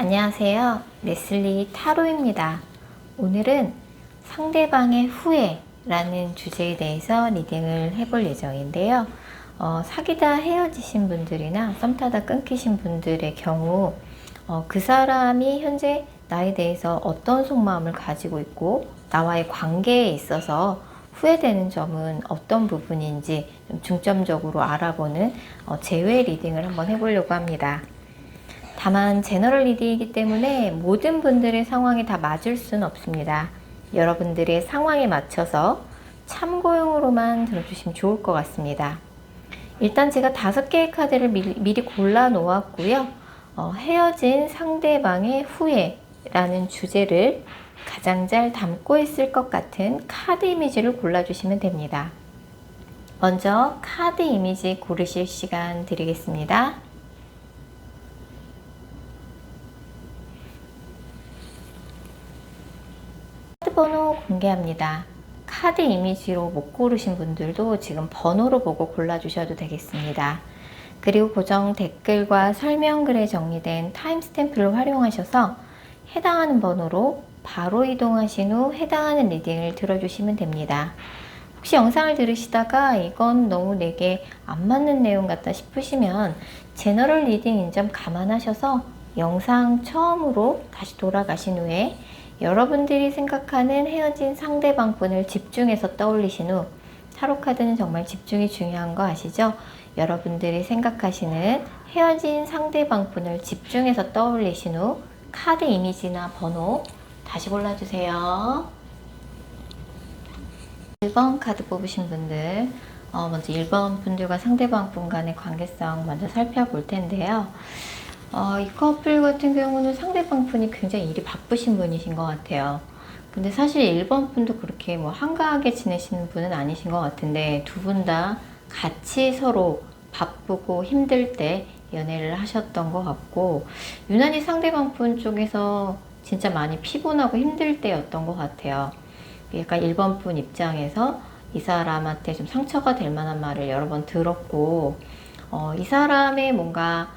안녕하세요. 레슬리 타로입니다. 오늘은 상대방의 후회라는 주제에 대해서 리딩을 해볼 예정인데요. 사귀다 헤어지신 분들이나 썸 타다 끊기신 분들의 경우 그 사람이 현재 나에 대해서 어떤 속마음을 가지고 있고 나와의 관계에 있어서 후회되는 점은 어떤 부분인지 좀 중점적으로 알아보는 재회 리딩을 한번 해보려고 합니다. 다만 제너럴 리딩이기 때문에 모든 분들의 상황이 다 맞을 수는 없습니다. 여러분들의 상황에 맞춰서 참고용으로만 들어주시면 좋을 것 같습니다. 일단 제가 5개의 카드를 미리 골라 놓았고요. 헤어진 상대방의 후회라는 주제를 가장 잘 담고 있을 것 같은 카드 이미지를 골라주시면 됩니다. 먼저 카드 이미지 고르실 시간 드리겠습니다. 카드 번호 공개합니다. 카드 이미지로 못 고르신 분들도 지금 번호로 보고 골라주셔도 되겠습니다. 그리고 고정 댓글과 설명글에 정리된 타임스탬프를 활용하셔서 해당하는 번호로 바로 이동하신 후 해당하는 리딩을 들어주시면 됩니다. 혹시 영상을 들으시다가 이건 너무 내게 안 맞는 내용 같다 싶으시면 제너럴 리딩인 점 감안하셔서 영상 처음으로 다시 돌아가신 후에 여러분들이 생각하는 헤어진 상대방 분을 집중해서 떠올리신 후, 타로 카드는 정말 집중이 중요한 거 아시죠? 여러분들이 생각하시는 헤어진 상대방 분을 집중해서 떠올리신 후 카드 이미지나 번호 다시 골라주세요. 1번 카드 뽑으신 분들, 먼저 1번 분들과 상대방 분 간의 관계성 먼저 살펴볼 텐데요. 이 커플 같은 경우는 상대방 분이 굉장히 일이 바쁘신 분이신 것 같아요. 근데 사실 1번 분도 그렇게 뭐 한가하게 지내시는 분은 아니신 것 같은데 두 분 다 같이 서로 바쁘고 힘들 때 연애를 하셨던 것 같고 유난히 상대방 분 쪽에서 진짜 많이 피곤하고 힘들 때였던 것 같아요. 약간 1번 분 입장에서 이 사람한테 좀 상처가 될 만한 말을 여러 번 들었고 이 사람의 뭔가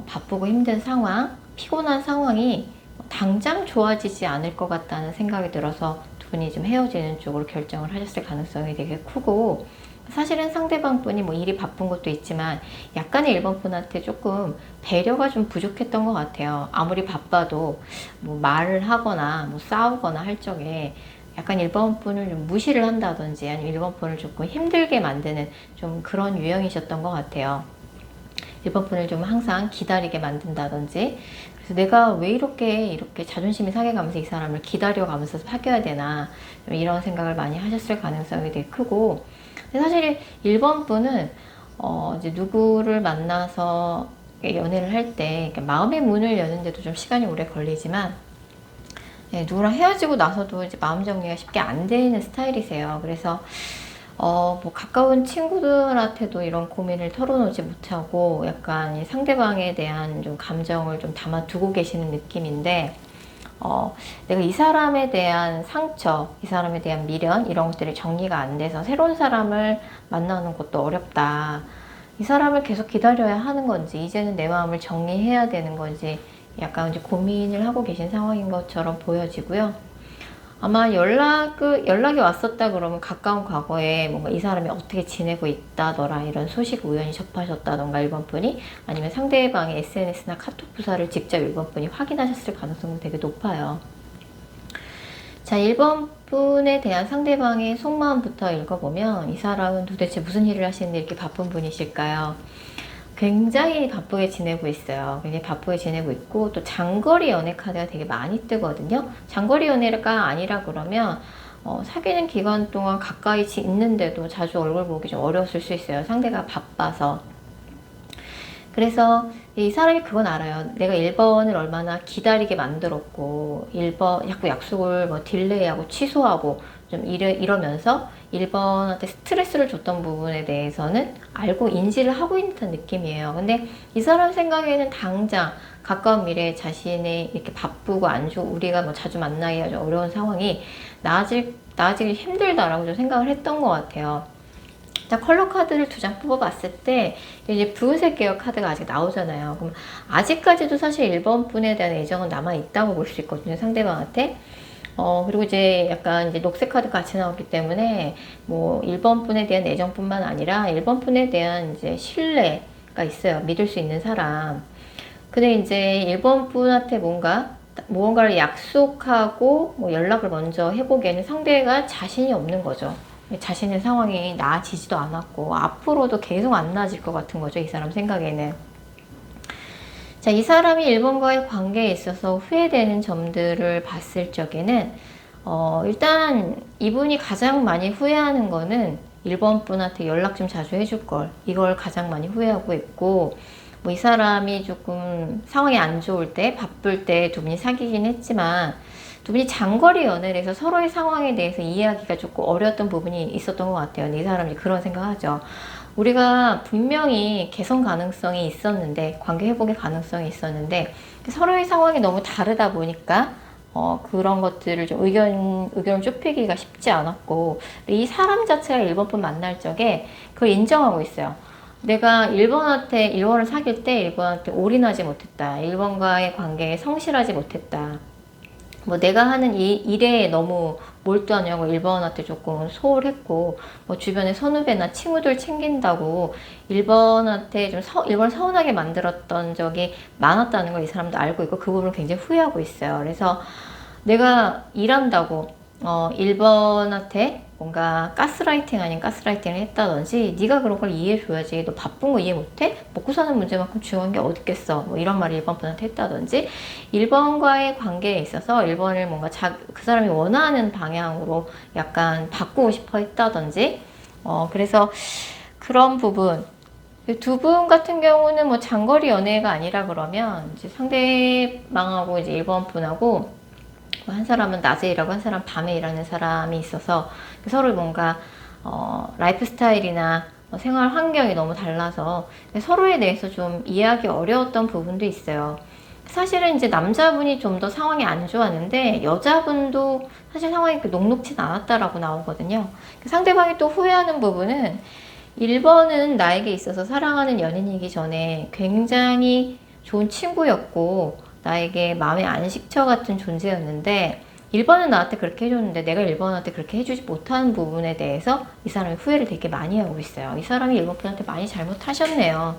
바쁘고 힘든 상황, 피곤한 상황이 당장 좋아지지 않을 것 같다는 생각이 들어서 두 분이 좀 헤어지는 쪽으로 결정을 하셨을 가능성이 되게 크고 사실은 상대방 분이 뭐 일이 바쁜 것도 있지만 약간의 1번 분한테 조금 배려가 좀 부족했던 것 같아요. 아무리 바빠도 뭐 말을 하거나 뭐 싸우거나 할 적에 약간 1번 분을 좀 무시를 한다든지 아니면 1번 분을 조금 힘들게 만드는 좀 그런 유형이셨던 것 같아요. 1번 분을 좀 항상 기다리게 만든다든지 그래서 내가 왜 이렇게 자존심이 상해가면서 이 사람을 기다려가면서 사귀어야 되나 이런 생각을 많이 하셨을 가능성이 되게 크고 근데 사실 1번 분은 이제 누구를 만나서 연애를 할 때 마음의 문을 여는데도 좀 시간이 오래 걸리지만 누구랑 헤어지고 나서도 이제 마음 정리가 쉽게 안 되는 스타일이세요. 그래서 뭐 가까운 친구들한테도 이런 고민을 털어놓지 못하고 약간 상대방에 대한 좀 감정을 좀 담아두고 계시는 느낌인데 내가 이 사람에 대한 상처, 이 사람에 대한 미련 이런 것들이 정리가 안 돼서 새로운 사람을 만나는 것도 어렵다. 이 사람을 계속 기다려야 하는 건지 이제는 내 마음을 정리해야 되는 건지 약간 이제 고민을 하고 계신 상황인 것처럼 보여지고요. 아마 연락이 왔었다 그러면 가까운 과거에 뭔가 이 사람이 어떻게 지내고 있다더라 이런 소식 우연히 접하셨다던가 1번 분이 아니면 상대방의 SNS나 카톡 부사를 직접 1번 분이 확인하셨을 가능성이 되게 높아요. 자, 1번 분에 대한 상대방의 속마음부터 읽어보면 이 사람은 도대체 무슨 일을 하시는데 이렇게 바쁜 분이실까요? 굉장히 바쁘게 지내고 있어요. 굉장히 바쁘게 지내고 있고 또 장거리 연애 카드가 되게 많이 뜨거든요. 장거리 연애가 아니라 그러면 사귀는 기간 동안 가까이 있는데도 자주 얼굴 보기 좀 어려웠을 수 있어요. 상대가 바빠서. 그래서 이 사람이 그건 알아요. 내가 1번을 얼마나 기다리게 만들었고 1번 자꾸 약속을 뭐 딜레이하고 취소하고 좀 이러면서 1번한테 스트레스를 줬던 부분에 대해서는 알고 인지를 하고 있는 듯한 느낌이에요. 근데 이 사람 생각에는 당장 가까운 미래에 자신이 이렇게 바쁘고 안 좋고 우리가 뭐 자주 만나기가 어려운 상황이 나아지기 힘들다라고 좀 생각을 했던 것 같아요. 자, 컬러 카드를 2장 뽑아봤을 때 이제 붉은색 계열 카드가 아직 나오잖아요. 그럼 아직까지도 사실 1번 분에 대한 애정은 남아있다고 볼 수 있거든요, 상대방한테. 그리고 이제 약간 이제 녹색 카드 같이 나왔기 때문에 뭐 1번 분에 대한 애정뿐만 아니라 1번 분에 대한 이제 신뢰가 있어요. 믿을 수 있는 사람. 근데 이제 1번 분한테 무언가를 약속하고 뭐 연락을 먼저 해보기에는 상대가 자신이 없는 거죠. 자신의 상황이 나아지지도 않았고 앞으로도 계속 안 나아질 것 같은 거죠, 이 사람 생각에는. 자, 이 사람이 1번과의 관계에 있어서 후회되는 점들을 봤을 적에는 일단 이분이 가장 많이 후회하는 거는 1번 분한테 연락 좀 자주 해줄 걸, 이걸 가장 많이 후회하고 있고, 뭐 이 사람이 조금 상황이 안 좋을 때, 바쁠 때 2분이 사귀긴 했지만 2분이 장거리 연애를 해서 서로의 상황에 대해서 이해하기가 조금 어려웠던 부분이 있었던 것 같아요. 이 사람이 그런 생각하죠. 우리가 분명히 개선 가능성이 있었는데, 관계 회복의 가능성이 있었는데 서로의 상황이 너무 다르다 보니까 그런 것들을 좀 의견을 좁히기가 쉽지 않았고, 이 사람 자체가 1번분 만날 적에 그걸 인정하고 있어요. 내가 1번을 사귈 때 1번한테 올인하지 못했다. 1번과의 관계에 성실하지 못했다. 뭐 내가 하는 이 일에 너무 몰두하냐고 1번한테 조금 소홀했고, 뭐 주변에 선후배나 친구들 챙긴다고 1번한테 좀 1번을 서운하게 만들었던 적이 많았다는 걸 이 사람도 알고 있고, 그 부분을 굉장히 후회하고 있어요. 그래서 내가 일한다고 1번한테 뭔가 가스라이팅 아닌 가스라이팅을 했다든지, 네가 그런 걸 이해해줘야지, 너 바쁜 거 이해 못해? 먹고 사는 문제만큼 중요한 게 어딨겠어, 뭐 이런 말을 1번 분한테 했다든지, 1번과의 관계에 있어서 1번을 뭔가 그 사람이 원하는 방향으로 약간 바꾸고 싶어 했다든지, 그래서 그런 부분. 2분 같은 경우는 뭐 장거리 연애가 아니라 그러면 이제 상대방하고 이제 1번 분하고 한 사람은 낮에 일하고 한 사람은 밤에 일하는 사람이 있어서 서로 뭔가 라이프 스타일이나 생활 환경이 너무 달라서 서로에 대해서 좀 이해하기 어려웠던 부분도 있어요. 사실은 이제 남자분이 좀 더 상황이 안 좋았는데 여자분도 사실 상황이 녹록진 않았다라고 나오거든요. 상대방이 또 후회하는 부분은 1번은 나에게 있어서 사랑하는 연인이기 전에 굉장히 좋은 친구였고 나에게 마음의 안식처 같은 존재였는데, 1번은 나한테 그렇게 해줬는데 내가 1번한테 그렇게 해주지 못하는 부분에 대해서 이 사람이 후회를 되게 많이 하고 있어요. 이 사람이 1번 분한테 많이 잘못하셨네요.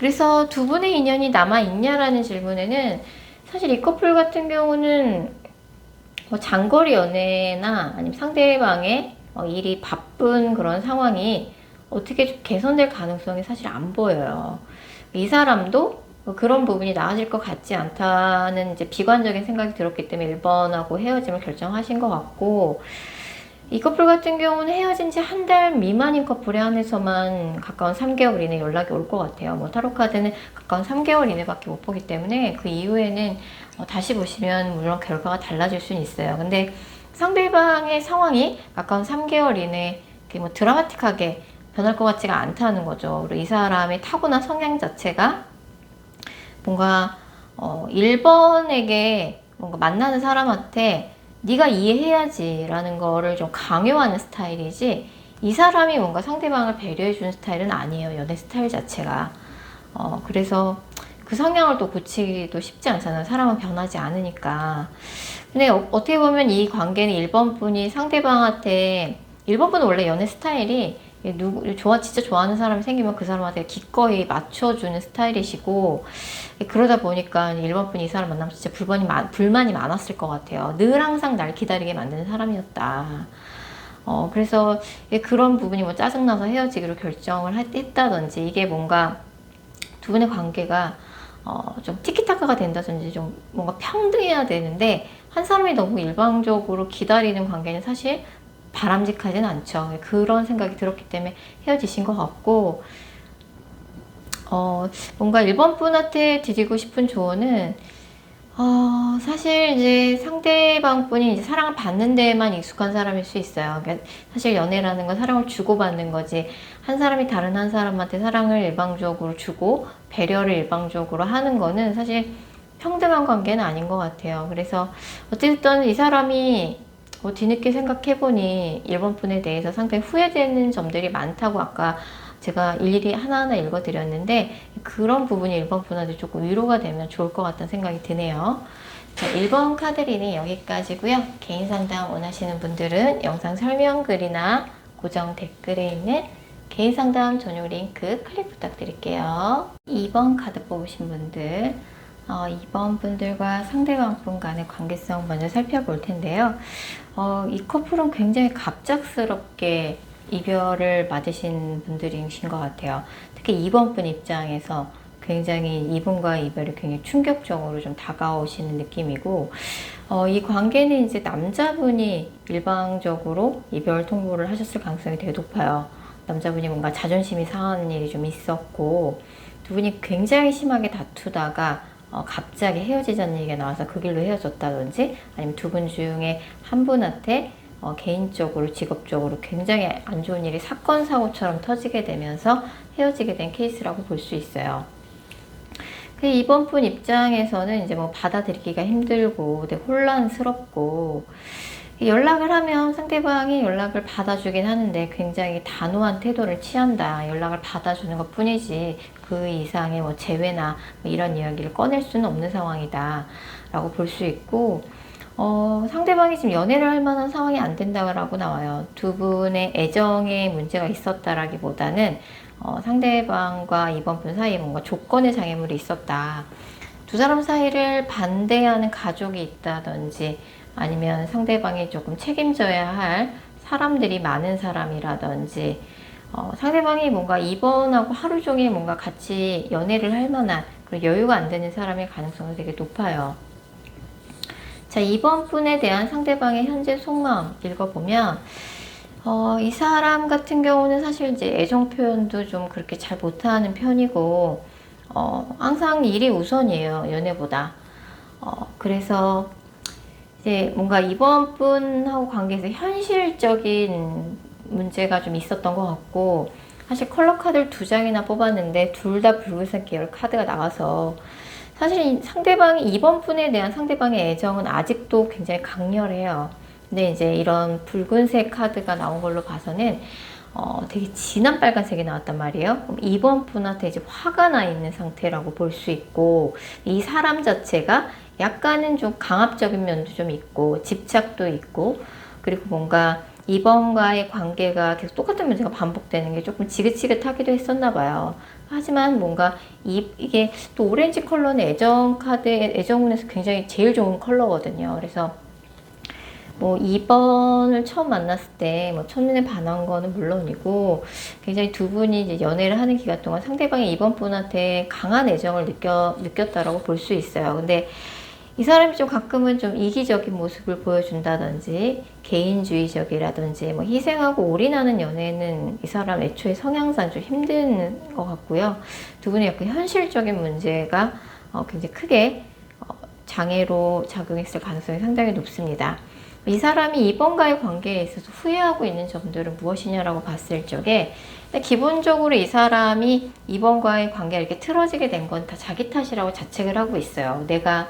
그래서 2분의 인연이 남아있냐라는 질문에는 사실 이 커플 같은 경우는 뭐 장거리 연애나 아니면 상대방의 일이 바쁜 그런 상황이 어떻게 좀 개선될 가능성이 사실 안 보여요. 이 사람도 그런 부분이 나아질 것 같지 않다는 이제 비관적인 생각이 들었기 때문에 1번하고 헤어짐을 결정하신 것 같고, 이 커플 같은 경우는 헤어진 지 1달 미만인 커플에 한해서만 가까운 3개월 이내 연락이 올 것 같아요. 뭐 타로카드는 가까운 3개월 이내밖에 못 보기 때문에 그 이후에는 다시 보시면 물론 결과가 달라질 수는 있어요. 근데 상대방의 상황이 가까운 3개월 이내 뭐 드라마틱하게 변할 것 같지가 않다는 거죠. 그리고 이 사람의 타고난 성향 자체가 뭔가 1번에게 뭔가 만나는 사람한테 네가 이해해야지 라는 거를 좀 강요하는 스타일이지, 이 사람이 뭔가 상대방을 배려해주는 스타일은 아니에요, 연애 스타일 자체가. 그래서 그 성향을 또 고치기도 쉽지 않잖아요. 사람은 변하지 않으니까. 근데 어떻게 보면 이 관계는 1번 분이 상대방한테, 1번 분은 원래 연애 스타일이 진짜 좋아하는 사람이 생기면 그 사람한테 기꺼이 맞춰주는 스타일이시고, 그러다 보니까 1번 분이 이 사람 만나면 진짜 불만이 많았을 것 같아요. 늘 항상 날 기다리게 만드는 사람이었다. 그래서 그런 부분이 뭐 짜증나서 헤어지기로 결정을 했다든지, 이게 뭔가 2분의 관계가 좀 티키타카가 된다든지 좀 뭔가 평등해야 되는데, 한 사람이 너무 일방적으로 기다리는 관계는 사실 바람직하진 않죠. 그런 생각이 들었기 때문에 헤어지신 것 같고, 뭔가 1번 분한테 드리고 싶은 조언은, 사실 이제 상대방 분이 이제 사랑을 받는 데에만 익숙한 사람일 수 있어요. 그러니까 사실 연애라는 건 사랑을 주고받는 거지, 한 사람이 다른 한 사람한테 사랑을 일방적으로 주고 배려를 일방적으로 하는 거는 사실 평등한 관계는 아닌 것 같아요. 그래서 어쨌든 이 사람이 뒤늦게 생각해보니 1번 분에 대해서 상당히 후회되는 점들이 많다고 아까 제가 일일이 하나하나 읽어드렸는데, 그런 부분이 1번 분한테 조금 위로가 되면 좋을 것 같다는 생각이 드네요. 자, 1번 카드 리딩 여기까지고요. 개인 상담 원하시는 분들은 영상 설명글이나 고정 댓글에 있는 개인 상담 전용 링크 클릭 부탁드릴게요. 2번 카드 뽑으신 분들, 2번 분들과 상대방 분 간의 관계성 먼저 살펴볼 텐데요. 이 커플은 굉장히 갑작스럽게 이별을 맞으신 분들이신 것 같아요. 특히 2번 분 입장에서 굉장히 이분과의 이별이 굉장히 충격적으로 좀 다가오시는 느낌이고, 이 관계는 이제 남자분이 일방적으로 이별 통보를 하셨을 가능성이 되게 높아요. 남자분이 뭔가 자존심이 상하는 일이 좀 있었고, 두 분이 굉장히 심하게 다투다가 갑자기 헤어지자는 얘기가 나와서 그 길로 헤어졌다든지, 아니면 두 분 중에 한 분한테 개인적으로 직업적으로 굉장히 안 좋은 일이 사건 사고처럼 터지게 되면서 헤어지게 된 케이스라고 볼 수 있어요. 이번 분 입장에서는 이제 뭐 받아들이기가 힘들고 되게 혼란스럽고, 연락을 하면 상대방이 연락을 받아주긴 하는데 굉장히 단호한 태도를 취한다. 연락을 받아주는 것 뿐이지 그 이상의 뭐 재회나 뭐 이런 이야기를 꺼낼 수는 없는 상황이다 라고 볼 수 있고, 상대방이 지금 연애를 할 만한 상황이 안 된다고 나와요. 두 분의 애정에 문제가 있었다라기보다는 상대방과 이번 분 사이에 뭔가 조건의 장애물이 있었다. 두 사람 사이를 반대하는 가족이 있다든지, 아니면 상대방이 조금 책임져야 할 사람들이 많은 사람이라든지, 상대방이 뭔가 이번하고 하루 종일 뭔가 같이 연애를 할 만한 그런 여유가 안 되는 사람의 가능성이 되게 높아요. 자, 이번 분에 대한 상대방의 현재 속마음 읽어보면, 이 사람 같은 경우는 사실 이제 애정 표현도 좀 그렇게 잘 못하는 편이고, 항상 일이 우선이에요, 연애보다. 그래서 이제 뭔가 이번 분하고 관계에서 현실적인 문제가 좀 있었던 것 같고, 사실 컬러 카드를 2장이나 뽑았는데 둘 다 붉은색 계열 카드가 나와서, 사실 상대방이, 이번 분에 대한 상대방의 애정은 아직도 굉장히 강렬해요. 근데 이제 이런 붉은색 카드가 나온 걸로 봐서는 되게 진한 빨간색이 나왔단 말이에요. 그럼 이번 분한테 이제 화가 나 있는 상태라고 볼 수 있고, 이 사람 자체가 약간은 좀 강압적인 면도 좀 있고, 집착도 있고, 그리고 뭔가 이번과의 관계가 계속 똑같은 문제가 반복되는 게 조금 지긋지긋하기도 했었나 봐요. 하지만 뭔가 이게 또 오렌지 컬러는 애정 카드의 애정운에서 굉장히 제일 좋은 컬러거든요. 그래서 뭐 2번을 처음 만났을 때 뭐 첫눈에 반한 거는 물론이고, 굉장히 두 분이 이제 연애를 하는 기간 동안 상대방이 2번 분한테 강한 애정을 느꼈다라고 볼 수 있어요. 근데 이 사람이 좀 가끔은 좀 이기적인 모습을 보여준다든지, 개인주의적이라든지, 뭐 희생하고 올인하는 연애는 이 사람 애초에 성향상 좀 힘든 것 같고요. 두 분의 약간 현실적인 문제가 굉장히 크게 장애로 작용했을 가능성이 상당히 높습니다. 이 사람이 이번과의 관계에 있어서 후회하고 있는 점들은 무엇이냐라고 봤을 적에, 기본적으로 이 사람이 이번과의 관계가 이렇게 틀어지게 된 건 다 자기 탓이라고 자책을 하고 있어요. 내가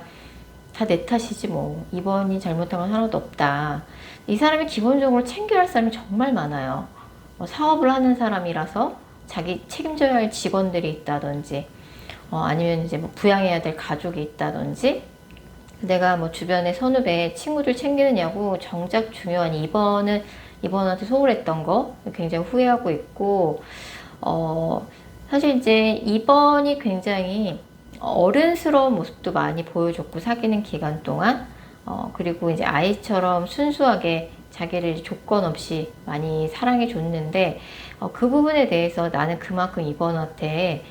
다 내 탓이지 뭐, 이번이 잘못한 건 하나도 없다. 이 사람이 기본적으로 챙겨야 할 사람이 정말 많아요. 사업을 하는 사람이라서 자기 책임져야 할 직원들이 있다든지, 아니면 이제 뭐 부양해야 될 가족이 있다든지, 내가 뭐 주변에 선후배 친구들 챙기느냐고 정작 중요한 이번한테 소홀했던 거 굉장히 후회하고 있고, 사실 이제 이번이 굉장히 어른스러운 모습도 많이 보여줬고, 사귀는 기간 동안, 그리고 이제 아이처럼 순수하게 자기를 조건 없이 많이 사랑해 줬는데, 그 부분에 대해서 나는 그만큼 이번한테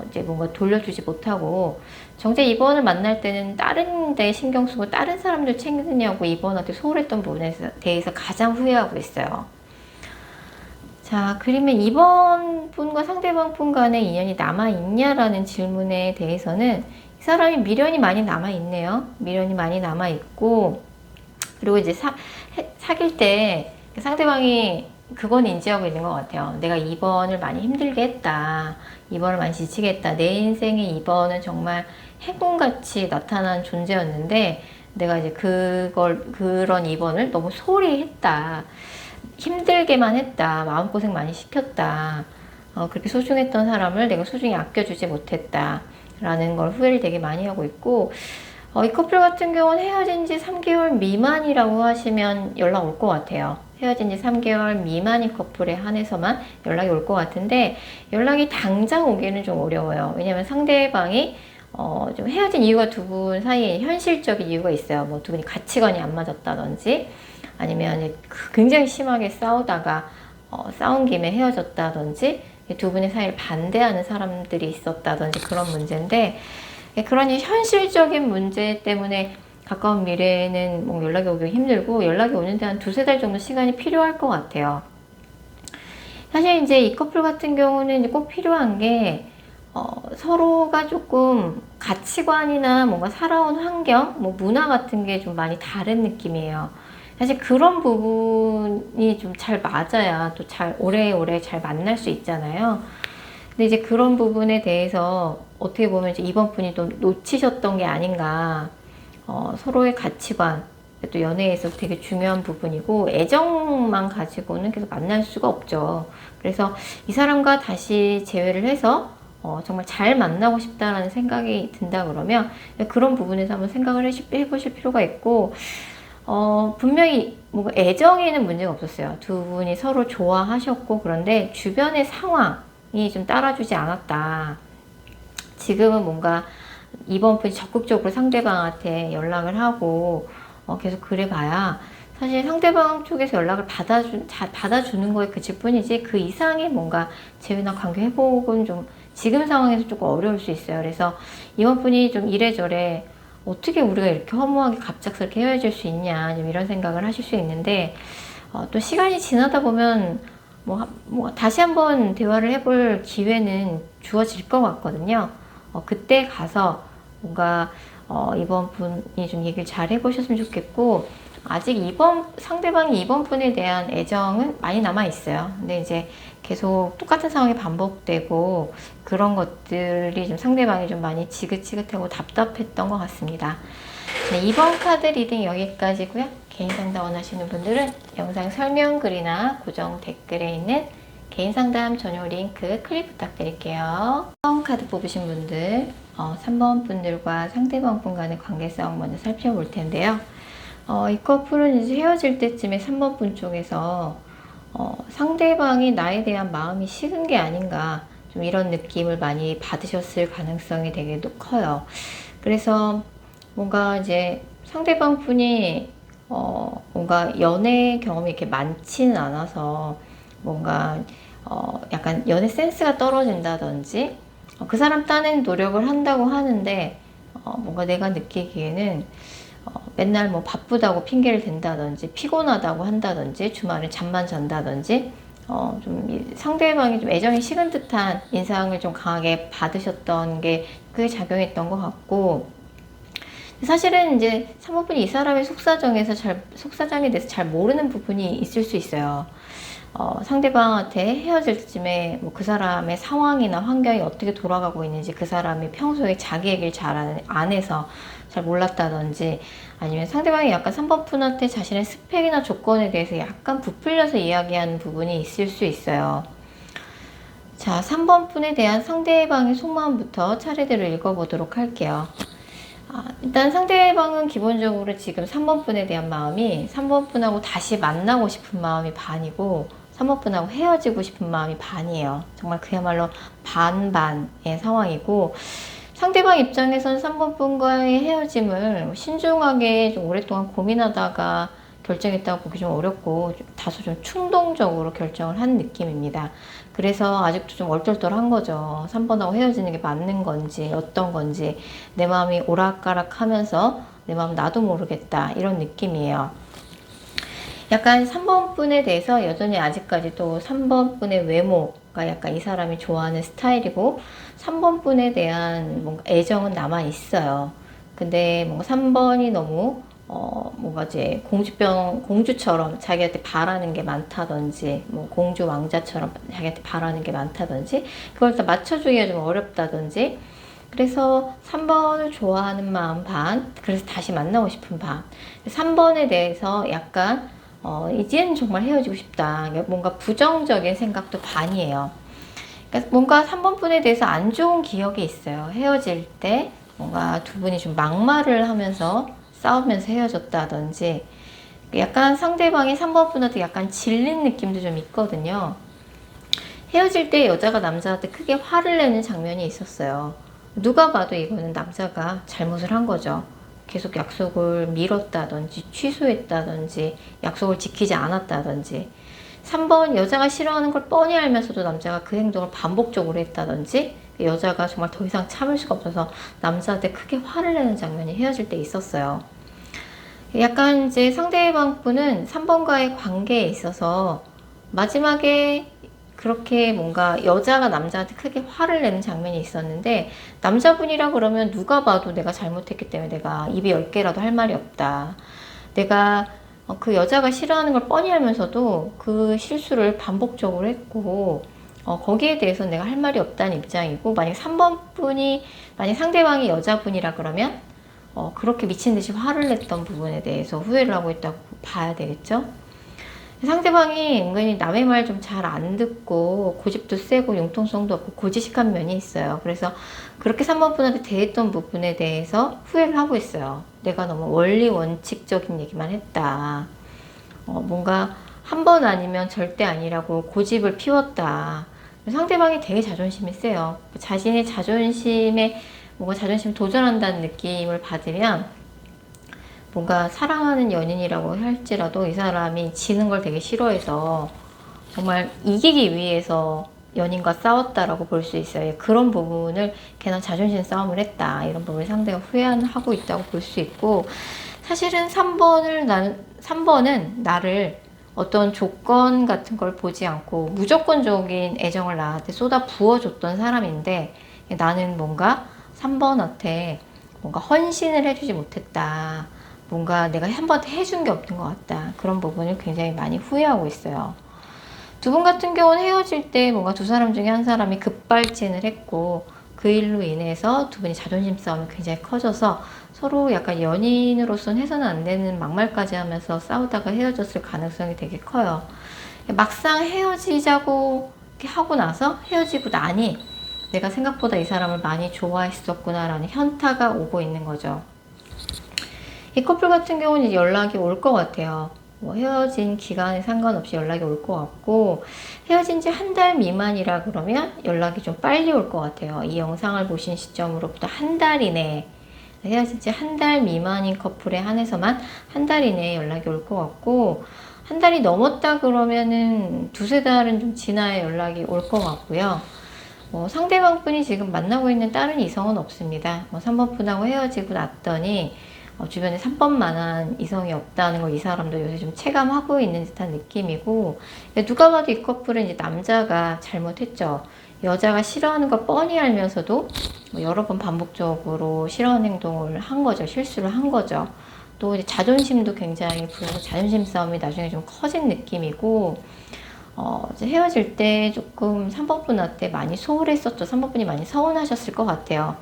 이제 뭔가 돌려주지 못하고, 정작 이번을 만날 때는 다른 데 신경 쓰고 다른 사람들 챙기느냐고 이번한테 소홀했던 부분에 대해서 가장 후회하고 있어요. 자, 그러면 이번 분과 상대방 분 간의 인연이 남아있냐라는 질문에 대해서는 이 사람이 미련이 많이 남아있네요. 미련이 많이 남아있고, 그리고 이제 사귈 때 상대방이 그건 인지하고 있는 것 같아요. 내가 2번을 많이 힘들게 했다. 2번을 많이 지치게 했다. 내 인생의 2번은 정말 행운같이 나타난 존재였는데, 내가 이제 그런 2번을 너무 소홀히 했다. 힘들게만 했다. 마음고생 많이 시켰다. 그렇게 소중했던 사람을 내가 소중히 아껴주지 못했다. 라는 걸 후회를 되게 많이 하고 있고, 이 커플 같은 경우는 헤어진 지 3개월 미만이라고 하시면 연락 올 것 같아요. 헤어진 지 3개월 미만인 커플에 한해서만 연락이 올 것 같은데, 연락이 당장 오기는 좀 어려워요. 왜냐면 상대방이 좀 헤어진 이유가 두 분 사이에 현실적인 이유가 있어요. 뭐 두 분이 가치관이 안 맞았다든지, 아니면 굉장히 심하게 싸우다가 싸운 김에 헤어졌다든지, 두 분의 사이를 반대하는 사람들이 있었다든지 그런 문제인데, 그런 현실적인 문제 때문에 가까운 미래에는 뭐 연락이 오기 힘들고, 연락이 오는데 한 두세 달 정도 시간이 필요할 것 같아요. 사실 이제 이 커플 같은 경우는 꼭 필요한 게 서로가 조금 가치관이나 뭔가 살아온 환경, 뭐 문화 같은 게 좀 많이 다른 느낌이에요. 사실 그런 부분이 좀 잘 맞아야 또 잘 오래오래 잘 만날 수 있잖아요. 근데 이제 그런 부분에 대해서 어떻게 보면 이제 이번 분이 또 놓치셨던 게 아닌가. 서로의 가치관, 또 연애에서 되게 중요한 부분이고, 애정만 가지고는 계속 만날 수가 없죠. 그래서 이 사람과 다시 재회를 해서 정말 잘 만나고 싶다라는 생각이 든다 그러면 그런 부분에서 한번 생각을 해보실 필요가 있고, 분명히 뭔가 애정에는 문제가 없었어요. 두 분이 서로 좋아하셨고, 그런데 주변의 상황이 좀 따라주지 않았다. 지금은 뭔가 이번 분이 적극적으로 상대방한테 연락을 하고 계속 그래 봐야 사실 상대방 쪽에서 연락을 받아주는 거에 그칠 뿐이지, 그 이상의 뭔가 재회나 관계 회복은 좀 지금 상황에서 조금 어려울 수 있어요. 그래서 이번 분이 좀 이래저래 어떻게 우리가 이렇게 허무하게 갑작스럽게 헤어질 수 있냐, 좀 이런 생각을 하실 수 있는데, 또 시간이 지나다 보면 뭐 다시 한번 대화를 해볼 기회는 주어질 것 같거든요. 그때 가서 뭔가 이번 분이 좀 얘기를 잘 해보셨으면 좋겠고, 아직 상대방이 이번 분에 대한 애정은 많이 남아 있어요. 근데 이제 계속 똑같은 상황이 반복되고 그런 것들이 좀 상대방이 좀 많이 지긋지긋하고 답답했던 것 같습니다. 네, 이번 카드 리딩 여기까지고요. 개인 상담 원하시는 분들은 영상 설명글이나 고정 댓글에 있는 개인 상담 전용 링크 클릭 부탁드릴게요. 처음 카드 뽑으신 분들, 3번 분들과 상대방 분 간의 관계성 먼저 살펴볼 텐데요. 이 커플은 이제 헤어질 때쯤에 3번 분 쪽에서 상대방이 나에 대한 마음이 식은 게 아닌가, 좀 이런 느낌을 많이 받으셨을 가능성이 되게 커요. 그래서 뭔가 이제 상대방 분이 뭔가 연애 경험이 이렇게 많지는 않아서 뭔가 약간 연애 센스가 떨어진다든지, 그 사람 딴엔 노력을 한다고 하는데 뭔가 내가 느끼기에는 맨날 뭐 바쁘다고 핑계를 댄다든지, 피곤하다고 한다든지, 주말에 잠만 잔다든지, 좀 상대방이 좀 애정이 식은 듯한 인상을 좀 강하게 받으셨던 게 그게 작용했던 것 같고, 사실은 이제 사모분이 이 사람의 속사정에 대해서 잘 모르는 부분이 있을 수 있어요. 상대방한테 헤어질 때쯤에 뭐 그 사람의 상황이나 환경이 어떻게 돌아가고 있는지, 그 사람이 평소에 자기 얘기를 잘 안 해서 잘 몰랐다든지, 아니면 상대방이 약간 3번 분한테 자신의 스펙이나 조건에 대해서 약간 부풀려서 이야기하는 부분이 있을 수 있어요. 자, 3번 분에 대한 상대방의 속마음부터 차례대로 읽어보도록 할게요. 일단 상대방은 기본적으로 지금 3번 분에 대한 마음이 3번 분하고 다시 만나고 싶은 마음이 반이고, 3번 분하고 헤어지고 싶은 마음이 반이에요. 정말 그야말로 반반의 상황이고, 상대방 입장에선 3번 분과의 헤어짐을 신중하게 좀 오랫동안 고민하다가 결정했다고 보기 좀 어렵고, 다소 좀 충동적으로 결정을 한 느낌입니다. 그래서 아직도 좀 얼떨떨한 거죠. 3번하고 헤어지는 게 맞는 건지 어떤 건지, 내 마음이 오락가락 하면서 내 마음 나도 모르겠다, 이런 느낌이에요. 약간 3번 분에 대해서 여전히 아직까지도 3번 분의 외모가 약간 이 사람이 좋아하는 스타일이고, 3번 분에 대한 뭔가 애정은 남아 있어요. 근데 뭔가 3번이 너무 뭔가 이제 공주처럼 자기한테 바라는 게 많다든지, 뭐 공주 왕자처럼 자기한테 바라는 게 많다든지, 그걸 다 맞춰주기가 좀 어렵다든지, 그래서 3번을 좋아하는 마음 반, 그래서 다시 만나고 싶은 반. 3번에 대해서 약간 이제는 정말 헤어지고 싶다. 뭔가 부정적인 생각도 반이에요. 그러니까 뭔가 3번 분에 대해서 안 좋은 기억이 있어요. 헤어질 때 뭔가 두 분이 좀 막말을 하면서 싸우면서 헤어졌다든지, 약간 상대방이 3번 분한테 약간 질린 느낌도 좀 있거든요. 헤어질 때 여자가 남자한테 크게 화를 내는 장면이 있었어요. 누가 봐도 이거는 남자가 잘못을 한 거죠. 계속 약속을 미뤘다든지 취소했다든지 약속을 지키지 않았다든지, 3번 여자가 싫어하는 걸 뻔히 알면서도 남자가 그 행동을 반복적으로 했다든지, 여자가 정말 더 이상 참을 수가 없어서 남자한테 크게 화를 내는 장면이 헤어질 때 있었어요. 약간 이제 상대방 분은 3번과의 관계에 있어서 마지막에 그렇게 뭔가 여자가 남자한테 크게 화를 내는 장면이 있었는데, 남자분이라 그러면 누가 봐도 내가 잘못했기 때문에 내가 입이 10개라도 할 말이 없다. 내가 그 여자가 싫어하는 걸 뻔히 알면서도 그 실수를 반복적으로 했고, 거기에 대해서 내가 할 말이 없다는 입장이고, 만약 3번 분이, 만약 상대방이 여자분이라 그러면 그렇게 미친 듯이 화를 냈던 부분에 대해서 후회를 하고 있다고 봐야 되겠죠? 상대방이 은근히 남의 말 좀 잘 안 듣고 고집도 세고 융통성도 없고 고지식한 면이 있어요. 그래서 그렇게 3번 분한테 대했던 부분에 대해서 후회를 하고 있어요. 내가 너무 원리 원칙적인 얘기만 했다. 뭔가 한 번 아니면 절대 아니라고 고집을 피웠다. 상대방이 되게 자존심이 세요. 자신의 자존심에 뭔가 자존심 도전한다는 느낌을 받으면, 뭔가 사랑하는 연인이라고 할지라도 이 사람이 지는 걸 되게 싫어해서 정말 이기기 위해서 연인과 싸웠다라고 볼 수 있어요. 그런 부분을 걔는 자존심 싸움을 했다, 이런 부분을 상대가 후회하고 있다고 볼 수 있고, 사실은 3번은 나를 어떤 조건 같은 걸 보지 않고 무조건적인 애정을 나한테 쏟아 부어줬던 사람인데, 나는 뭔가 3번한테 뭔가 헌신을 해주지 못했다. 뭔가 내가 한 번도 해준 게 없는 것 같다. 그런 부분을 굉장히 많이 후회하고 있어요. 두 분 같은 경우는 헤어질 때 뭔가 두 사람 중에 한 사람이 급발진을 했고, 그 일로 인해서 두 분이 자존심 싸움이 굉장히 커져서 서로 약간 연인으로서는 해서는 안 되는 막말까지 하면서 싸우다가 헤어졌을 가능성이 되게 커요. 막상 헤어지자고 하고 나서 헤어지고 나니 내가 생각보다 이 사람을 많이 좋아했었구나 라는 현타가 오고 있는 거죠. 이 커플 같은 경우는 연락이 올 것 같아요. 뭐 헤어진 기간에 상관없이 연락이 올 것 같고, 헤어진 지 한 달 미만이라 그러면 연락이 좀 빨리 올 것 같아요. 이 영상을 보신 시점으로부터 한 달 이내에, 헤어진 지 한 달 미만인 커플에 한해서만 한 달 이내에 연락이 올 것 같고, 한 달이 넘었다 그러면은 두세 달은 좀 지나야 연락이 올 것 같고요. 상대방 분이 지금 만나고 있는 다른 이성은 없습니다. 3번 분하고 헤어지고 났더니 주변에 3번만한 이성이 없다는 걸 이 사람도 요새 좀 체감하고 있는 듯한 느낌이고, 누가 봐도 이 커플은 이제 남자가 잘못했죠. 여자가 싫어하는 걸 뻔히 알면서도 여러 번 반복적으로 싫어하는 행동을 한 거죠. 실수를 한 거죠. 또 이제 자존심도 굉장히 불어서 자존심 싸움이 나중에 좀 커진 느낌이고, 이제 헤어질 때 조금 3번 분한테 많이 소홀했었죠. 3번 분이 많이 서운하셨을 것 같아요.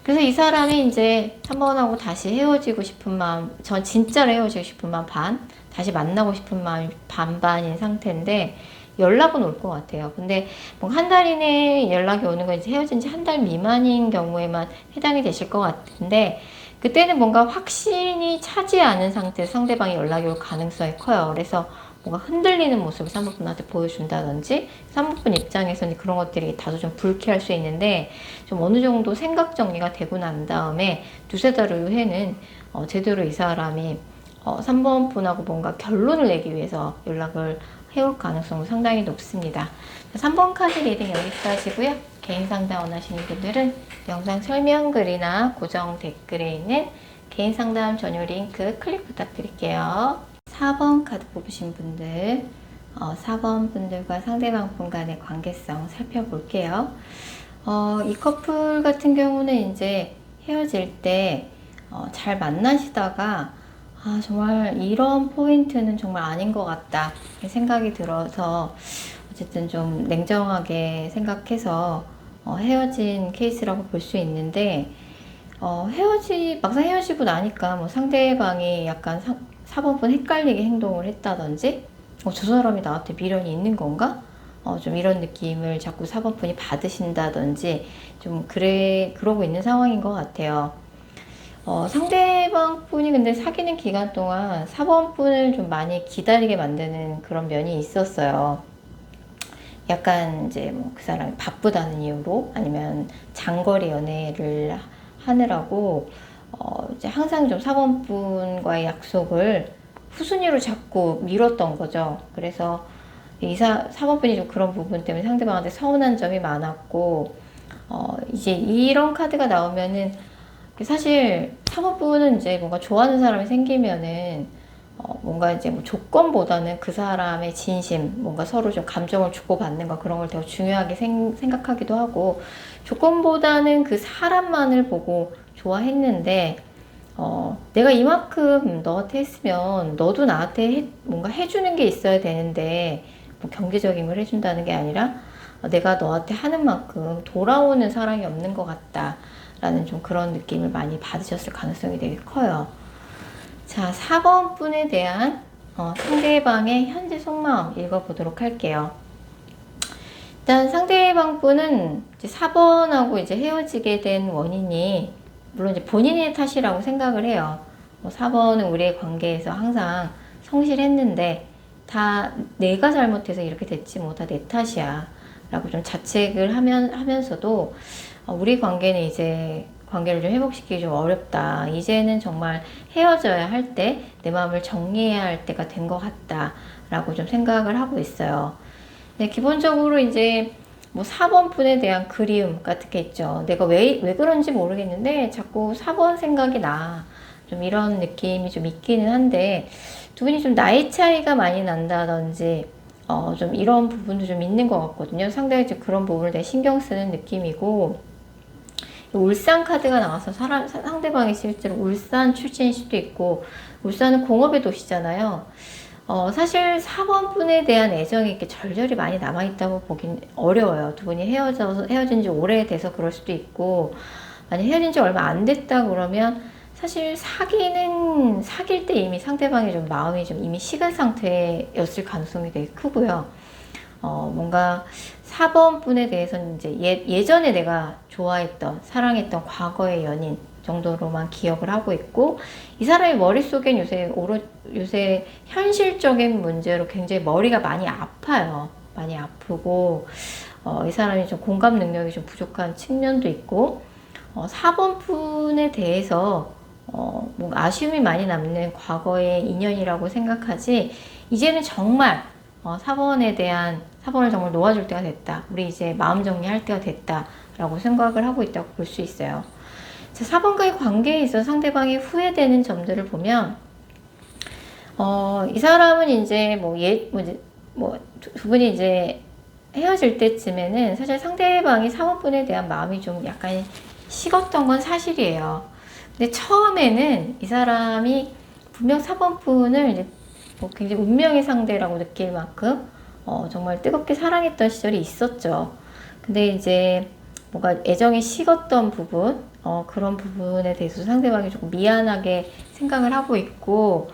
그래서 이 사람이 이제 3번하고 다시 헤어지고 싶은 마음, 전 진짜로 헤어지고 싶은 마음 반, 다시 만나고 싶은 마음이 반반인 상태인데, 연락은 올 것 같아요. 근데 뭐 한 달 이내에 연락이 오는 건 이제 헤어진 지 한 달 미만인 경우에만 해당이 되실 것 같은데, 그때는 뭔가 확신이 차지 않은 상태에서 상대방이 연락이 올 가능성이 커요. 그래서 뭔가 흔들리는 모습을 3번분한테 보여준다든지, 3번분 입장에서는 그런 것들이 다소 좀 불쾌할 수 있는데, 좀 어느 정도 생각 정리가 되고 난 다음에 두세 달 후에는 제대로 이 사람이 3번분하고 뭔가 결론을 내기 위해서 연락을 해올 가능성은 상당히 높습니다. 3번 카드 리딩 여기까지고요. 개인 상담 원하시는 분들은 영상 설명글이나 고정 댓글에 있는 개인 상담 전용 링크 클릭 부탁드릴게요. 4번 카드 뽑으신 분들, 4번 분들과 상대방 분 간의 관계성 살펴볼게요. 이 커플 같은 경우는 이제 헤어질 때 잘 만나시다가 정말 이런 포인트는 정말 아닌 것 같다 생각이 들어서 어쨌든 좀 냉정하게 생각해서 헤어진 케이스라고 볼 수 있는데, 막상 헤어지고 나니까 뭐 상대방이 약간 4번분 헷갈리게 행동을 했다든지, 저 사람이 나한테 미련이 있는 건가? 좀 이런 느낌을 자꾸 4번분이 받으신다든지, 좀 그러고 있는 상황인 것 같아요. 상대방 분이 근데 사귀는 기간 동안 4번분을 좀 많이 기다리게 만드는 그런 면이 있었어요. 약간 이제 뭐 그 사람이 바쁘다는 이유로 아니면 장거리 연애를 하느라고 이제 항상 좀 4번분과의 약속을 후순위로 자꾸 미뤘던 거죠. 그래서 4번분이 좀 그런 부분 때문에 상대방한테 서운한 점이 많았고, 이제 이런 카드가 나오면은 사실 4번분은 이제 뭔가 좋아하는 사람이 생기면은 뭔가 이제 뭐 조건보다는 그 사람의 진심, 뭔가 서로 좀 감정을 주고받는 거 그런 걸 더 중요하게 생각하기도 하고, 조건보다는 그 사람만을 보고 좋아했는데, 내가 이만큼 너한테 했으면 너도 나한테 뭔가 해주는 게 있어야 되는데, 뭐 경제적인 걸 해준다는 게 아니라 내가 너한테 하는 만큼 돌아오는 사랑이 없는 것 같다 라는 좀 그런 느낌을 많이 받으셨을 가능성이 되게 커요. 자, 4번 분에 대한 상대방의 현재 속마음 읽어보도록 할게요. 일단 상대방 분은 이제 4번하고 이제 헤어지게 된 원인이 물론 이제 본인의 탓이라고 생각을 해요. 4번은 우리의 관계에서 항상 성실했는데 다 내가 잘못해서 이렇게 됐지 뭐 다 내 탓이야 라고 좀 자책을 하면서도 우리 관계는 이제 관계를 좀 회복시키기 좀 어렵다. 이제는 정말 헤어져야 할 때, 내 마음을 정리해야 할 때가 된 것 같다. 라고 좀 생각을 하고 있어요. 네, 기본적으로 이제 뭐 4번 분에 대한 그리움 같은 게 있죠. 내가 왜 그런지 모르겠는데 자꾸 4번 생각이 나. 좀 이런 느낌이 좀 있기는 한데, 두 분이 좀 나이 차이가 많이 난다든지, 좀 이런 부분도 좀 있는 것 같거든요. 상당히 좀 그런 부분을 되게 신경 쓰는 느낌이고, 울산 카드가 나와서 상대방이 실제로 울산 출신일 수도 있고, 울산은 공업의 도시잖아요. 사실 4번 분에 대한 애정이 이렇게 절절히 많이 남아있다고 보긴 어려워요. 두 분이 헤어진 지 오래돼서 그럴 수도 있고, 만약 헤어진 지 얼마 안 됐다 그러면 사실 사귈 때 이미 상대방이 좀 마음이 좀 이미 식은 상태였을 가능성이 되게 크고요. 뭔가 4번 분에 대해서는 이제 예전에 내가 좋아했던, 사랑했던 과거의 연인 정도로만 기억을 하고 있고, 이 사람의 머릿속엔 요새 현실적인 문제로 굉장히 머리가 많이 아파요. 많이 아프고, 이 사람이 좀 공감 능력이 좀 부족한 측면도 있고, 4번 분에 대해서 뭔가 아쉬움이 많이 남는 과거의 인연이라고 생각하지, 이제는 정말 4번을 정말 놓아줄 때가 됐다. 우리 이제 마음 정리할 때가 됐다. 라고 생각을 하고 있다고 볼 수 있어요. 자, 4번과의 관계에 있어서 상대방이 후회되는 점들을 보면, 이 사람은 이제 두 분이 이제 헤어질 때쯤에는 사실 상대방이 4번분에 대한 마음이 좀 약간 식었던 건 사실이에요. 근데 처음에는 이 사람이 분명 4번분을 이제 굉장히 운명의 상대라고 느낄 만큼 정말 뜨겁게 사랑했던 시절이 있었죠. 근데 이제 뭔가 애정이 식었던 부분, 그런 부분에 대해서 상대방이 조금 미안하게 생각을 하고 있고,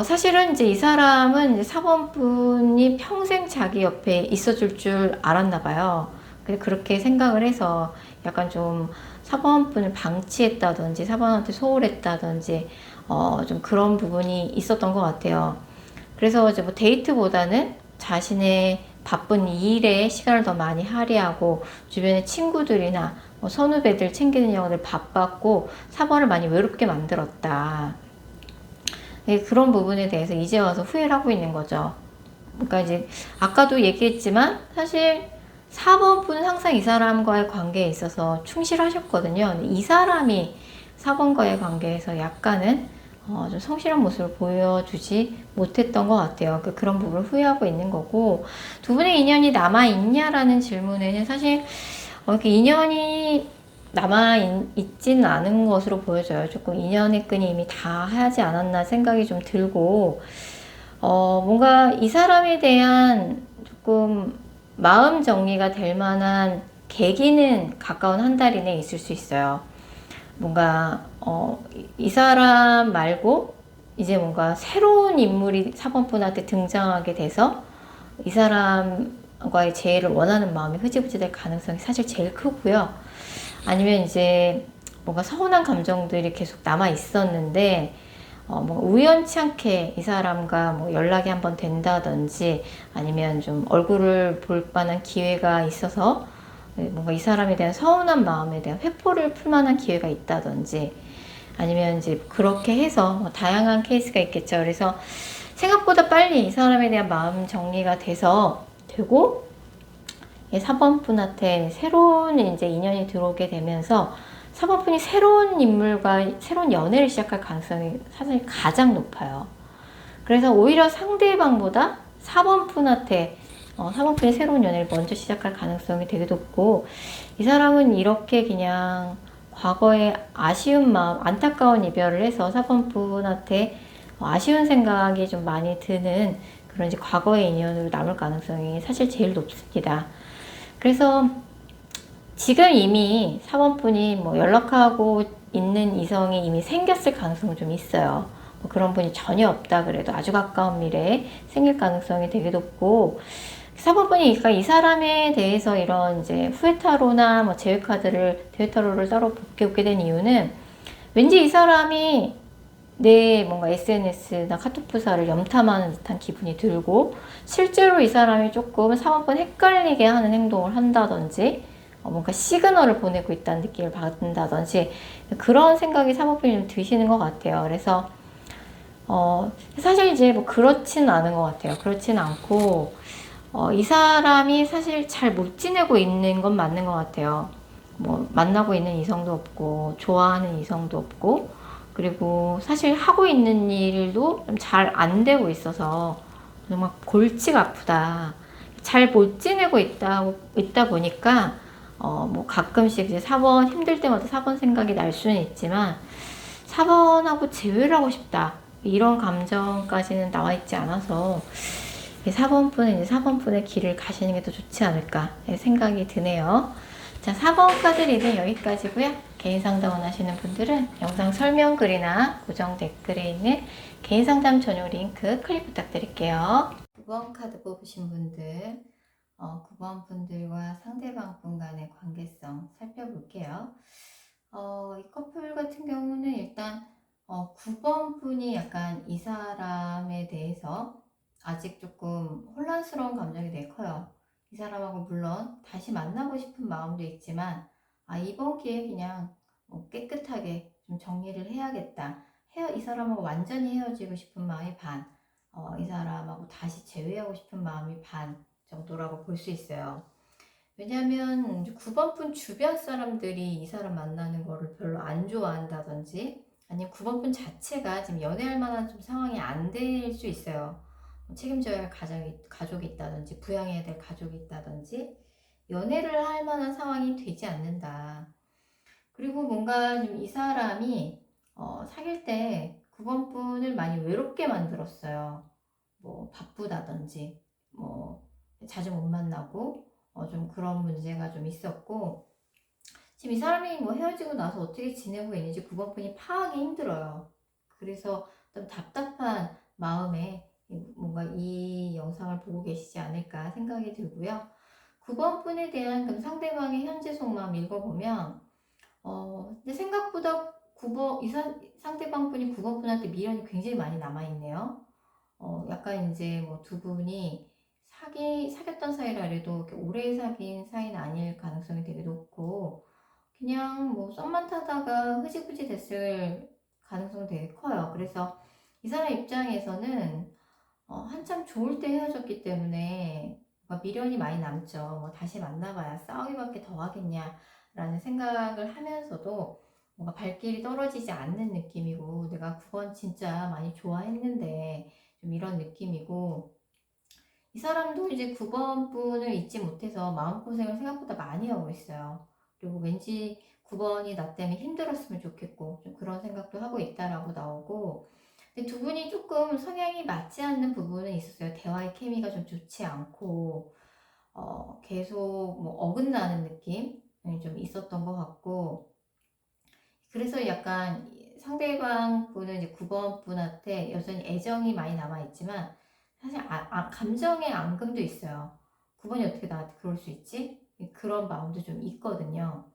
사실은 이제 이 사람은 이제 4번분이 평생 자기 옆에 있어줄 줄 알았나 봐요. 근데 그렇게 생각을 해서 약간 좀 4번분을 방치했다든지 4번한테 소홀했다든지 좀 그런 부분이 있었던 것 같아요. 그래서 이제 뭐 데이트보다는 자신의 바쁜 일에 시간을 더 많이 할애하고 주변의 친구들이나 뭐 선후배들 챙기는 영역을 바빴고 4번을 많이 외롭게 만들었다. 그런 부분에 대해서 이제 와서 후회를 하고 있는 거죠. 그러니까 이제 아까도 얘기했지만 사실 4번 분은 항상 이 사람과의 관계에 있어서 충실하셨거든요. 근데 이 사람이 4번과의 관계에서 약간은 좀 성실한 모습을 보여주지 못했던 것 같아요. 그런 부분을 후회하고 있는 거고, 두 분의 인연이 남아있냐라는 질문에는 사실 이렇게 인연이 남아있지는 않은 것으로 보여져요. 조금 인연의 끈이 이미 다 하지 않았나 생각이 좀 들고, 뭔가 이 사람에 대한 조금 마음 정리가 될 만한 계기는 가까운 한 달 이내에 있을 수 있어요. 뭔가 이 사람 말고 이제 뭔가 새로운 인물이 사번분한테 등장하게 돼서 이 사람과의 재회를 원하는 마음이 흐지부지 될 가능성이 사실 제일 크고요. 아니면 이제 뭔가 서운한 감정들이 계속 남아 있었는데 뭐 우연치 않게 이 사람과 뭐 연락이 한번 된다든지 아니면 좀 얼굴을 볼 만한 기회가 있어서 뭔가 이 사람에 대한 서운한 마음에 대한 회포를 풀 만한 기회가 있다든지 아니면 이제 그렇게 해서 뭐 다양한 케이스가 있겠죠. 그래서 생각보다 빨리 이 사람에 대한 마음 정리가 되고 4번분한테 새로운 이제 인연이 들어오게 되면서 4번분이 새로운 인물과 새로운 연애를 시작할 가능성이 사실 가장 높아요. 그래서 오히려 상대방보다 4번분한테 4번분이 새로운 연애를 먼저 시작할 가능성이 되게 높고 이 사람은 이렇게 그냥 과거에 아쉬운 마음, 안타까운 이별을 해서 4번분한테 아쉬운 생각이 좀 많이 드는 그런 이제 과거의 인연으로 남을 가능성이 사실 제일 높습니다. 그래서 지금 이미 4번분이 뭐 연락하고 있는 이성이 이미 생겼을 가능성은 좀 있어요. 뭐 그런 분이 전혀 없다 그래도 아주 가까운 미래에 생길 가능성이 되게 높고 4번분이 그러니까 이 사람에 대해서 이런 이제 후회타로나 뭐 제외카드를 대외타로를 따로 보게 된 이유는 왠지 이 사람이 내 뭔가 SNS나 카톡 부사를 염탐하는 듯한 기분이 들고 실제로 이 사람이 조금 4번분 헷갈리게 하는 행동을 한다든지 뭔가 시그널을 보내고 있다는 느낌을 받는다든지 그런 생각이 4번분이 좀 드시는 것 같아요. 그래서 사실 이제 뭐 그렇지는 않은 것 같아요. 그렇지는 않고 이 사람이 사실 잘 못 지내고 있는 건 맞는 것 같아요. 뭐 만나고 있는 이성도 없고 좋아하는 이성도 없고 그리고 사실 하고 있는 일도 좀 잘 안 되고 있어서 정말 골치가 아프다. 잘 못 지내고 있다 보니까 뭐 가끔씩 이제 4번 힘들 때마다 4번 생각이 날 수는 있지만 4번하고 재회를 하고 싶다. 이런 감정까지는 나와 있지 않아서 4번분은 이제 4번분의 길을 가시는 게 더 좋지 않을까 생각이 드네요. 자, 4번 카드 리딩 여기까지고요. 개인 상담 원하시는 분들은 영상 설명글이나 고정 댓글에 있는 개인 상담 전용 링크 클릭 부탁드릴게요. 9번 카드 뽑으신 분들 9번 분들과 상대방 분 간의 관계성 살펴볼게요. 이 커플 같은 경우는 일단 9번 분이 약간 이 사람에 대해서 아직 조금 혼란스러운 감정이 되게 커요. 이 사람하고 물론 다시 만나고 싶은 마음도 있지만 이번 기회에 그냥 깨끗하게 좀 정리를 해야겠다. 이 사람하고 완전히 헤어지고 싶은 마음이 반, 이 사람하고 다시 재회하고 싶은 마음이 반 정도라고 볼 수 있어요. 왜냐하면 9번분 주변 사람들이 이 사람 만나는 거를 별로 안 좋아한다든지 아니면 9번분 자체가 지금 연애할 만한 좀 상황이 안 될 수 있어요. 책임져야 할 가족이 있다든지 부양해야 될 가족이 있다든지 연애를 할 만한 상황이 되지 않는다. 그리고 뭔가 좀 이 사람이 사귈 때 9번분을 많이 외롭게 만들었어요. 뭐 바쁘다든지 뭐 자주 못 만나고 좀 그런 문제가 좀 있었고 지금 이 사람이 뭐 헤어지고 나서 어떻게 지내고 있는지 9번분이 파악이 힘들어요. 그래서 좀 답답한 마음에 뭔가 이 영상을 보고 계시지 않을까 생각이 들고요. 9번분에 대한 그 상대방의 현재 속마음 읽어보면 근데 생각보다 9번 상대방 분이 9번분한테 미련이 굉장히 많이 남아있네요. 약간 이제 뭐 두 분이 사귀었던 사이라 해도 이렇게 오래 사귄 사이는 아닐 가능성이 되게 높고, 그냥 뭐 썸만 타다가 흐지부지 됐을 가능성이 되게 커요. 그래서 이 사람 입장에서는 한참 좋을 때 헤어졌기 때문에 뭔가 미련이 많이 남죠. 뭐 다시 만나봐야 싸우기밖에 더 하겠냐라는 생각을 하면서도 뭔가 발길이 떨어지지 않는 느낌이고, 내가 그건 진짜 많이 좋아했는데 좀 이런 느낌이고, 이 사람도 이제 9번 분을 잊지 못해서 마음고생을 생각보다 많이 하고 있어요. 그리고 왠지 9번이 나 때문에 힘들었으면 좋겠고 좀 그런 생각도 하고 있다라고 나오고, 근데 두 분이 조금 성향이 맞지 않는 부분은 있었어요. 대화의 케미가 좀 좋지 않고 계속 뭐 어긋나는 느낌이 좀 있었던 것 같고, 그래서 약간 상대방 분은 이제 9번 분한테 여전히 애정이 많이 남아있지만, 사실 감정의 앙금도 있어요. 9번이 어떻게 나한테 그럴 수 있지? 그런 마음도 좀 있거든요.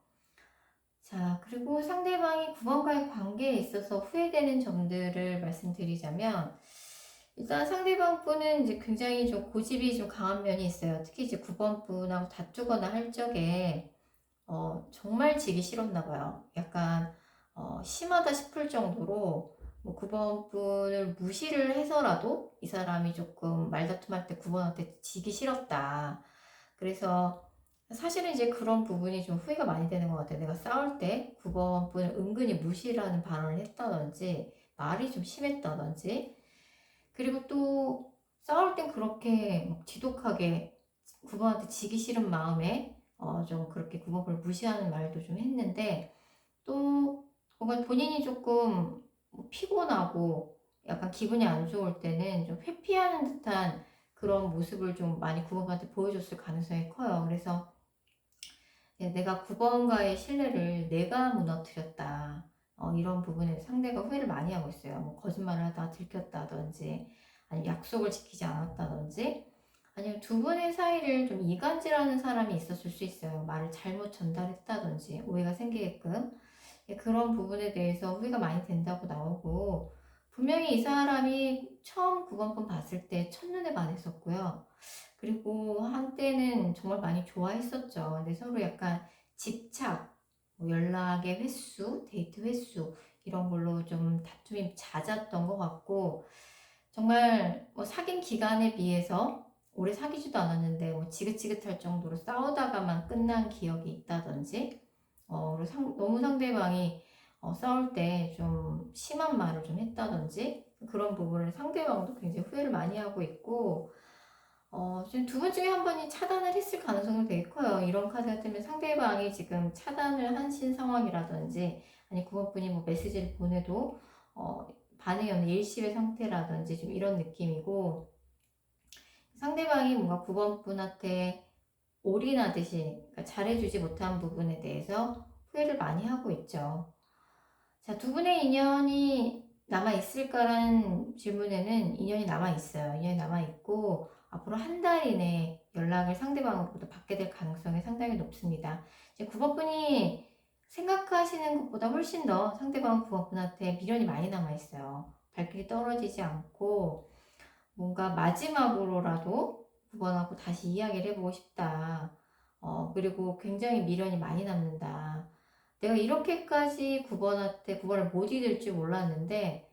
자, 그리고 상대방이 9번과의 관계에 있어서 후회되는 점들을 말씀드리자면, 일단 상대방 분은 이제 굉장히 좀 고집이 좀 강한 면이 있어요. 특히 이제 9번 분하고 다투거나 할 적에, 정말 지기 싫었나 봐요. 약간, 심하다 싶을 정도로, 뭐 9번 분을 무시를 해서라도 이 사람이 조금 말다툼할 때 9번한테 지기 싫었다. 그래서 사실은 이제 그런 부분이 좀 후회가 많이 되는 것 같아요. 내가 싸울 때 9번 분을 은근히 무시라는 발언을 했다든지, 말이 좀 심했다든지, 그리고 또 싸울 땐 그렇게 막 지독하게 9번한테 지기 싫은 마음에 좀 그렇게 9번을 무시하는 말도 좀 했는데, 또 뭔가 본인이 조금 뭐 피곤하고 약간 기분이 안 좋을 때는 좀 회피하는 듯한 그런 모습을 좀 많이 9번한테 보여줬을 가능성이 커요. 그래서 내가 9번과의 신뢰를 내가 무너뜨렸다. 이런 부분에 상대가 후회를 많이 하고 있어요. 뭐 거짓말을 하다가 들켰다든지, 아니면 약속을 지키지 않았다든지, 아니면 두 분의 사이를 좀 이간질하는 사람이 있었을 수 있어요. 말을 잘못 전달했다든지, 오해가 생기게끔. 그런 부분에 대해서 후회가 많이 된다고 나오고, 분명히 이 사람이 처음 9번 분 봤을 때 첫눈에 반했었고요. 그리고 한때는 정말 많이 좋아했었죠. 근데 서로 약간 집착, 뭐 연락의 횟수, 데이트 횟수, 이런 걸로 좀 다툼이 잦았던 것 같고, 정말 뭐 사귄 기간에 비해서 오래 사귀지도 않았는데 뭐 지긋지긋할 정도로 싸우다가만 끝난 기억이 있다든지, 그리고 너무 상대방이 싸울 때 좀 심한 말을 좀 했다든지, 그런 부분을 상대방도 굉장히 후회를 많이 하고 있고, 지금 두 분 중에 한 분이 차단을 했을 가능성은 되게 커요. 이런 카드가 뜨면 상대방이 지금 차단을 하신 상황이라든지, 아니 9번 분이 뭐 메시지를 보내도 반응이 없는 일시의 상태라든지 좀 이런 느낌이고, 상대방이 뭔가 9번 분한테 올인하듯이, 그러니까 잘해주지 못한 부분에 대해서 후회를 많이 하고 있죠. 자, 두 분의 인연이 남아있을까라는 질문에는 인연이 남아있어요. 인연이 남아있고, 앞으로 한 달 이내 연락을 상대방으로부터 받게 될 가능성이 상당히 높습니다. 이제 9번 분이 생각하시는 것보다 훨씬 더 상대방 9번 분한테 미련이 많이 남아있어요. 발길이 떨어지지 않고, 뭔가 마지막으로라도 9번하고 다시 이야기를 해보고 싶다. 그리고 굉장히 미련이 많이 남는다. 내가 이렇게까지 9번한테 9번을 못 잊을 줄 몰랐는데,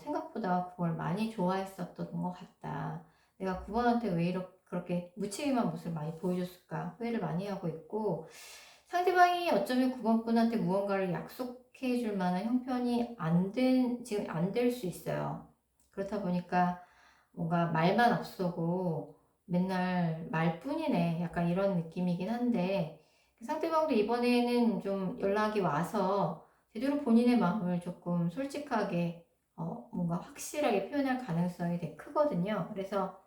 생각보다 9번을 많이 좋아했었던 것 같다. 내가 9번한테 왜 이렇게 그렇게 무책임한 모습을 많이 보여줬을까? 후회를 많이 하고 있고, 상대방이 어쩌면 9번 분한테 무언가를 약속해 줄 만한 형편이 지금 안 될 수 있어요. 그렇다 보니까 뭔가 말만 앞서고 맨날 말뿐이네. 약간 이런 느낌이긴 한데, 상대방도 이번에는 좀 연락이 와서 제대로 본인의 마음을 조금 솔직하게, 뭔가 확실하게 표현할 가능성이 되게 크거든요. 그래서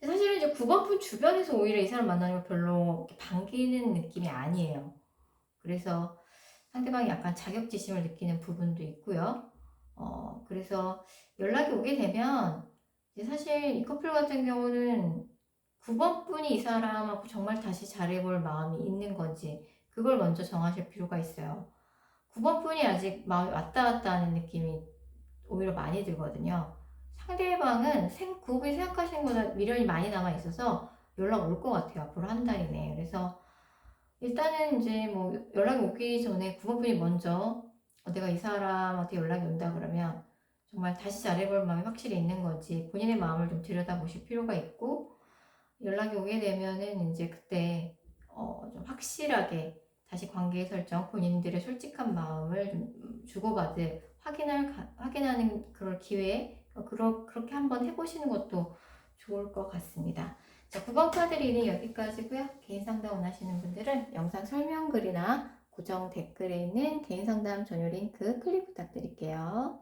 사실은 이제 9번 분 주변에서 오히려 이 사람 만나는 걸 별로 이렇게 반기는 느낌이 아니에요. 그래서 상대방이 약간 자격지심을 느끼는 부분도 있고요. 그래서 연락이 오게 되면 이제 사실 이 커플 같은 경우는 9번 분이 이 사람하고 정말 다시 잘해볼 마음이 있는 건지 그걸 먼저 정하실 필요가 있어요. 9번 분이 아직 마음이 왔다 갔다 하는 느낌이 오히려 많이 들거든요. 상대방은 9번이 생각하시는 것보다 미련이 많이 남아 있어서 연락 올 것 같아요. 앞으로 한 달이내. 그래서 일단은 이제 뭐 연락이 오기 전에 9번 분이 먼저 내가 이 사람한테 연락이 온다 그러면 정말 다시 잘해볼 마음이 확실히 있는 건지 본인의 마음을 좀 들여다보실 필요가 있고, 연락이 오게 되면은 이제 그때 좀 확실하게 다시 관계 설정, 본인들의 솔직한 마음을 좀 주고받을 확인하는 그럴 기회에 그렇게 한번 해보시는 것도 좋을 것 같습니다. 자, 9번 카드 리딩 여기까지고요. 개인 상담 원하시는 분들은 영상 설명글이나 고정 댓글에 있는 개인 상담 전용 링크 클릭 부탁드릴게요.